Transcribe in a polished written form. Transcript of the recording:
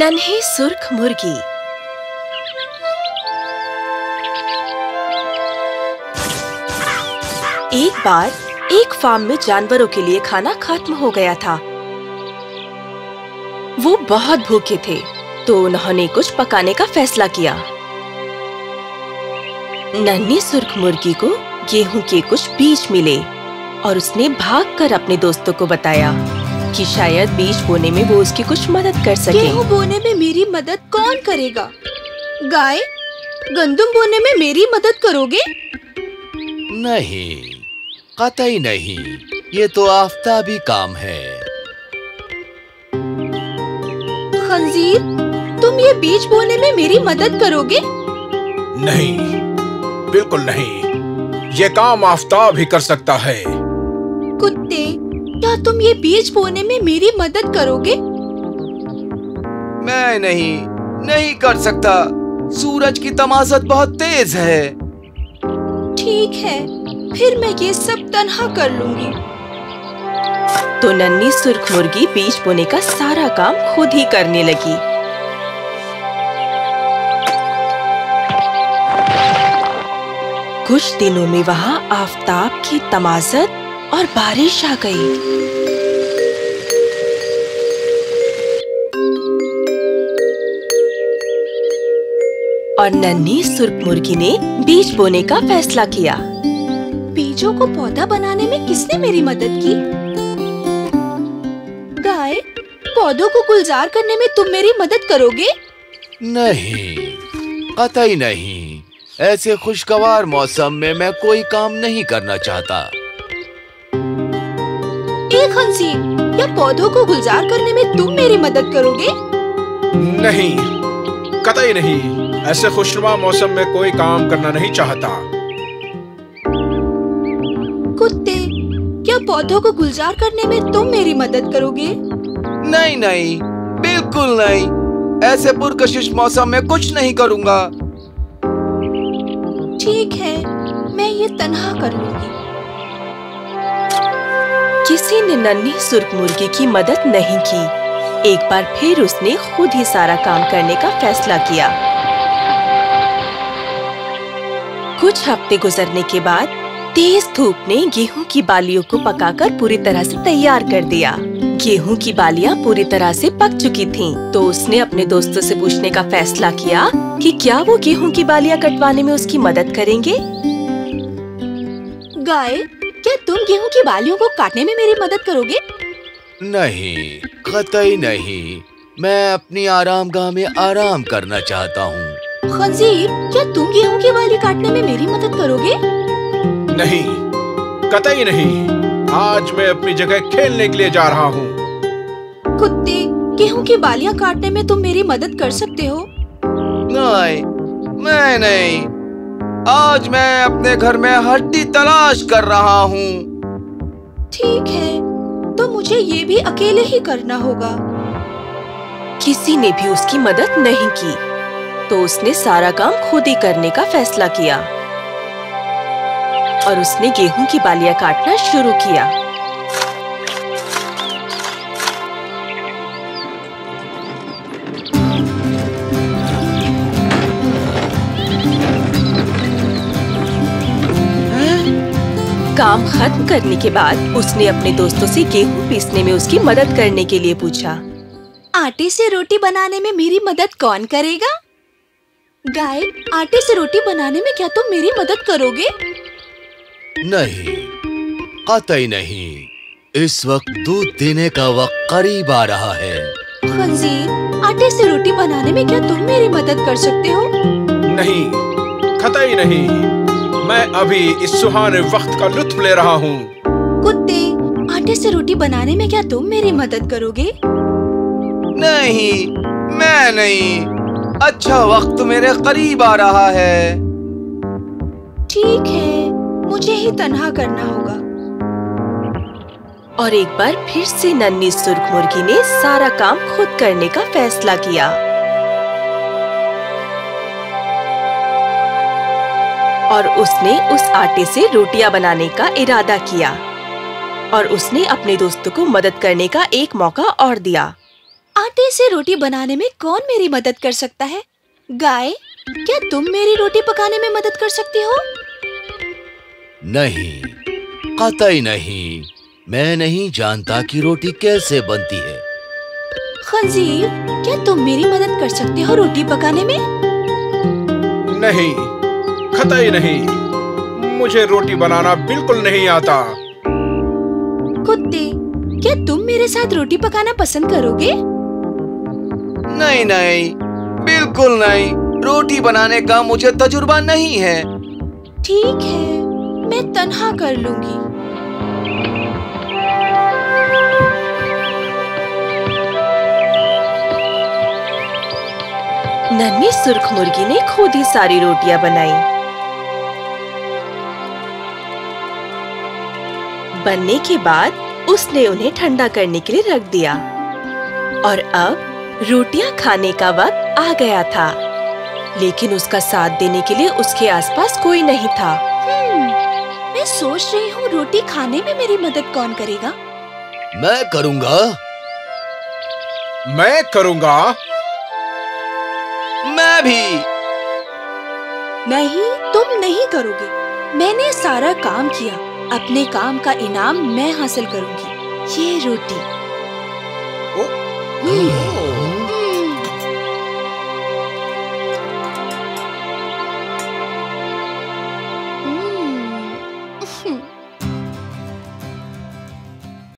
नन्ही सुर्ख मुर्गी। एक बार एक फार्म में जानवरों के लिए खाना खत्म हो गया था। वो बहुत भूखे थे, तो उन्होंने कुछ पकाने का फैसला किया। नन्ही सुर्ख मुर्गी को गेहूं के कुछ बीज मिले और उसने भागकर अपने दोस्तों को बताया कि शायद बीज बोने में वो उसकी कुछ मदद कर सके। गेहूं बोने में मेरी मदद कौन करेगा? गाय, गंदुम बोने में मेरी मदद करोगे? नहीं, कतई नहीं। ये तो आफताबी काम है। खंजीर, तुम ये बीज बोने में मेरी मदद करोगे? नहीं, बिल्कुल नहीं। ये काम आफताब ही कर सकता है। कुत्ते, क्या तुम ये बीज बोने में मेरी मदद करोगे? मैं नहीं कर सकता। सूरज की तमाज़त बहुत तेज है। ठीक है, फिर मैं ये सब तन्हा कर लूंगी। तो नन्ही सुर्ख मुर्गी बीज बोने का सारा काम खुद ही करने लगी। कुछ दिनों में वहाँ आफताब की तमाज़त और बारिश आ गई। और नन्ही सुर्ख मुर्गी ने बीज बोने का फैसला किया। बीजों को पौधा बनाने में किसने मेरी मदद की? गाय, पौधों को गुलजार करने में तुम मेरी मदद करोगे? नहीं, कतई नहीं। ऐसे खुशगवार मौसम में मैं कोई काम नहीं करना चाहता। खंजीर, क्या पौधों को गुलजार करने में तुम मेरी मदद करोगे? नहीं, कतई नहीं। ऐसे खुशनुमा मौसम में कोई काम करना नहीं चाहता। कुत्ते, क्या पौधों को गुलजार करने में तुम मेरी मदद करोगे? नहीं, बिल्कुल नहीं। ऐसे पुरकशिश मौसम में कुछ नहीं करूँगा। ठीक है, मैं ये तन्हा कर लूंगी। किसी ने नन्ही सुर्ख मुर्गी की मदद नहीं की। एक बार फिर उसने खुद ही सारा काम करने का फैसला किया। कुछ हफ्ते गुजरने के बाद तेज धूप ने गेहूं की बालियों को पकाकर पूरी तरह से तैयार कर दिया। गेहूं की बालियां पूरी तरह से पक चुकी थीं, तो उसने अपने दोस्तों से पूछने का फैसला किया कि क्या वो गेहूं की बालियां कटवाने में उसकी मदद करेंगे। गाय, क्या तुम गेहूं की बालियों को काटने में मेरी मदद करोगे? नहीं, कतई नहीं। मैं अपनी आरामगाह में आराम करना चाहता हूँ। खंजीर, क्या तुम गेहूं की बाली काटने में मेरी मदद करोगे? नहीं, कतई नहीं। आज मैं अपनी जगह खेलने के लिए जा रहा हूँ। कुत्ते, गेहूं की बालियां काटने में तुम मेरी मदद कर सकते हो? नहीं, मैं नहीं। आज मैं अपने घर में हड्डी तलाश कर रहा हूँ। ठीक है, तो मुझे ये भी अकेले ही करना होगा। किसी ने भी उसकी मदद नहीं की, तो उसने सारा काम खुद ही करने का फैसला किया और उसने गेहूं की बालियां काटना शुरू किया। काम खत्म करने के बाद उसने अपने दोस्तों से गेहूं पीसने में उसकी मदद करने के लिए पूछा। आटे से रोटी बनाने में मेरी मदद कौन करेगा? गाय, आटे से रोटी बनाने में क्या तुम मेरी मदद करोगे? नहीं, कतई नहीं। इस वक्त दूध देने का वक्त करीब आ रहा है। खंजीर, आटे से रोटी बनाने में क्या तुम मेरी मदद कर सकते हो? नहीं, कतई नहीं। मैं अभी इस सुहाने वक्त का लुत्फ ले रहा हूँ। कुत्ते, आटे से रोटी बनाने में क्या तुम मेरी मदद करोगे? नहीं, मैं नहीं। अच्छा वक्त मेरे करीब आ रहा है। ठीक है, मुझे ही तन्हा करना होगा। और एक बार फिर से नन्ही सुर्ख मुर्गी ने सारा काम खुद करने का फैसला किया। और उसने उस आटे से रोटियां बनाने का इरादा किया और उसने अपने दोस्तों को मदद करने का एक मौका और दिया। आटे से रोटी बनाने में कौन मेरी मदद कर सकता है? गाय, क्या तुम मेरी रोटी पकाने में मदद कर सकती हो? नहीं, कतई नहीं। मैं नहीं जानता कि रोटी कैसे बनती है। खंजीर, क्या तुम मेरी मदद कर सकते हो रोटी पकाने में? नहीं, कतई नहीं। मुझे रोटी बनाना बिल्कुल नहीं आता। कुत्ते, क्या तुम मेरे साथ रोटी पकाना पसंद करोगे? नहीं नहीं, बिल्कुल नहीं। रोटी बनाने का मुझे तजुर्बा नहीं है। ठीक है, मैं तन्हा कर लूंगी। नन्ही सुर्ख मुर्गी ने खुद ही सारी रोटियां बनाई। बनने के बाद उसने उन्हें ठंडा करने के लिए रख दिया और अब रोटियां खाने का वक्त आ गया था। लेकिन उसका साथ देने के लिए उसके आसपास कोई नहीं था। मैं सोच रही हूँ रोटी खाने में मेरी मदद कौन करेगा? मैं करूँगा। मैं करूँगा। मैं भी। नहीं, तुम नहीं करोगे। मैंने सारा काम किया। अपने काम का इनाम मैं हासिल करूंगी। ये रोटी।